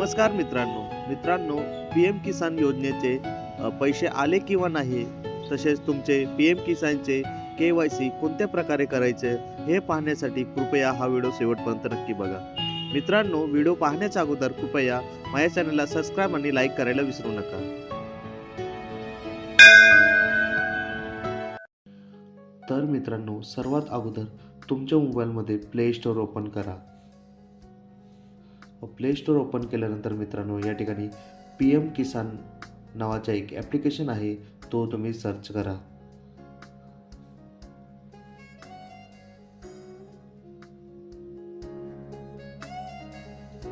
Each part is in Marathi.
नमस्कार मित्रांनो, पीएम किसान योजनेचे पैसे आले किंवा नाही, तसेच तुमचे पीएम किसानचे KYC कोणत्या प्रकारे करायचे हे पाहण्यासाठी कृपया हा व्हिडिओ शेवटपर्यंत नक्की बघा. मित्रांनो, व्हिडिओ पाहण्याच्या अगोदर कृपया माझ्या चॅनलला सबस्क्राईब आणि लाईक करायला विसरू नका. तर मित्रांनो, सर्वात अगोदर तुमच्या मोबाईलमध्ये प्ले स्टोअर ओपन करा. प्ले स्टोअर ओपन केल्यानंतर मित्रांनो, या ठिकाणी पीएम किसान नावाचा एक ॲप्लिकेशन आहे, तो तुम्ही सर्च करा.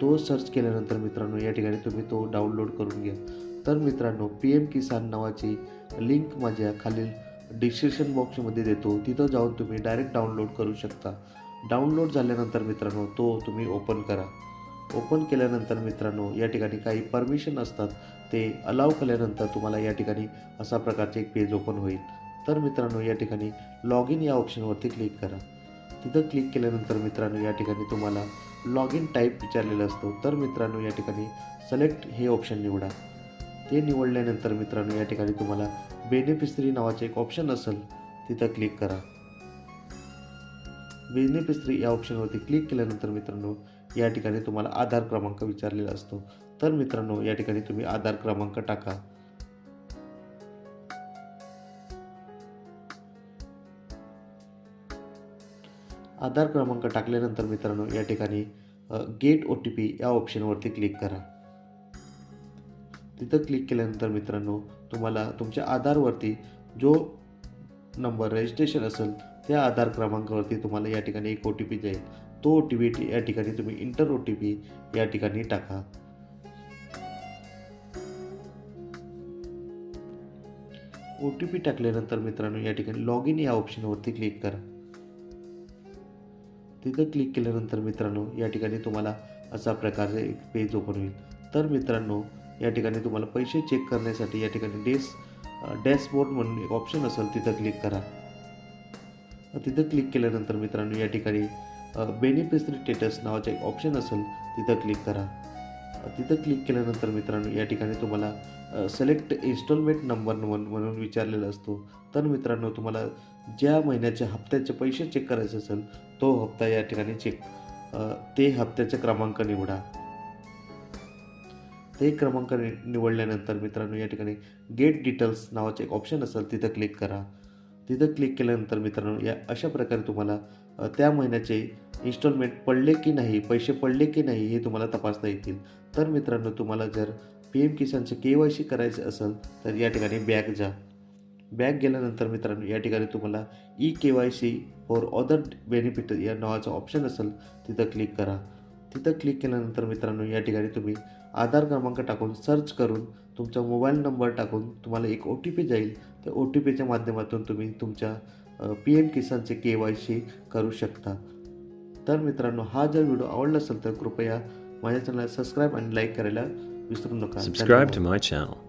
तो सर्च केल्यानंतर मित्रांनो, या ठिकाणी तुम्ही तो डाउनलोड करून घ्या. तर मित्रांनो, पीएम किसान नावाची लिंक माझ्या खालील डिस्क्रिप्शन बॉक्समध्ये देतो, तिथं जाऊन तुम्ही डायरेक्ट डाउनलोड करू शकता. डाउनलोड झाल्यानंतर मित्रांनो, तो तुम्ही ओपन करा. ओपन केल्यानंतर मित्रांनो, या ठिकाणी काही परमिशन असतात, ते अलाव केल्यानंतर तुम्हाला या ठिकाणी अशा प्रकारचे एक पेज ओपन होईल. तर मित्रांनो, या ठिकाणी लॉग इन या ऑप्शनवरती क्लिक करा. तिथं क्लिक केल्यानंतर मित्रांनो, या ठिकाणी तुम्हाला लॉग इन टाईप विचारलेला असतो. तर मित्रांनो, या ठिकाणी सिलेक्ट हे ऑप्शन निवडा. ते निवडल्यानंतर मित्रांनो, या ठिकाणी तुम्हाला बेनिफिशरी नावाचे एक ऑप्शन असेल, तिथं क्लिक करा. बेनिफिशरी या ऑप्शनवरती क्लिक केल्यानंतर मित्रांनो, या ठिकाणी तुम्हाला आधार क्रमांक विचारलेला असतो. तर मित्रांनो, या ठिकाणी तुम्ही आधार क्रमांक टाका. आधार क्रमांक टाकल्यानंतर मित्रांनो, या ठिकाणी गेट OTP या ऑप्शनवरती क्लिक करा. तिथं क्लिक केल्यानंतर मित्रांनो, तुम्हाला तुमच्या आधारवरती जो नंबर रजिस्ट्रेशन असेल त्या आधार क्रमांकावरती तुम्हाला या ठिकाणी एक OTP जाईल. तो OTP या ठिकाणी तुम्ही इंटर OTP या ठिकाणी टाका. OTP टाकल्यानंतर मित्रांनो, या ठिकाणी लॉग इन या ऑप्शनवरती क्लिक करा. तिथं क्लिक केल्यानंतर मित्रांनो, या ठिकाणी तुम्हाला अशा प्रकारचे एक पेज ओपन होईल. तर मित्रांनो, या ठिकाणी तुम्हाला पैसे चेक करण्यासाठी या ठिकाणी डॅशबोर्ड म्हणून एक ऑप्शन असेल, तिथं क्लिक करा. तिथं क्लिक केल्यानंतर मित्रांनो, या ठिकाणी बेनिफिशरी स्टेटस नावाचा एक ऑप्शन असेल, तिथं क्लिक करा. तिथं क्लिक केल्यानंतर मित्रांनो, या ठिकाणी तुम्हाला सिलेक्ट इन्स्टॉलमेंट नंबर म्हणून विचारलेला असतो. तर मित्रांनो, तुम्हाला ज्या महिन्याच्या हप्त्याचे पैसे चेक करायचे असेल, तो हप्ता या ठिकाणी ते हप्त्याचे क्रमांक निवडा. ते क्रमांक निवडल्यानंतर मित्रांनो, या ठिकाणी गेट डिटेल्स नावाचे एक ऑप्शन असेल, तिथं क्लिक करा. तिथं क्लिक केल्यानंतर मित्रांनो, या अशा प्रकारे तुम्हाला त्या महिन्याचे इन्स्टॉलमेंट पडले की नाही, पैसे पडले की नाही हे तुम्हाला तपासता येतील. तर मित्रांनो, तुम्हाला जर पीएम किसानचे KYC करायचे असेल तर या ठिकाणी बॅक जा. बॅक गेल्यानंतर मित्रांनो, या ठिकाणी तुम्हाला KYC फॉर अदर बेनिफिट या नावाचा ऑप्शन असेल, तिथं क्लिक करा. तिथं क्लिक केल्यानंतर मित्रांनो, या ठिकाणी तुम्ही आधार क्रमांक टाकून सर्च करून तुमचा मोबाईल नंबर टाकून तुम्हाला एक OTP जाईल. त्या OTPच्या माध्यमातून तुम्ही तुमच्या पीएम किसानचे KYC करू शकता. तर मित्रांनो, हा जर व्हिडिओ आवडला असेल तर कृपया माझ्या चॅनलला सबस्क्राईब आणि लाईक करायला विसरू नका. Subscribe to my channel.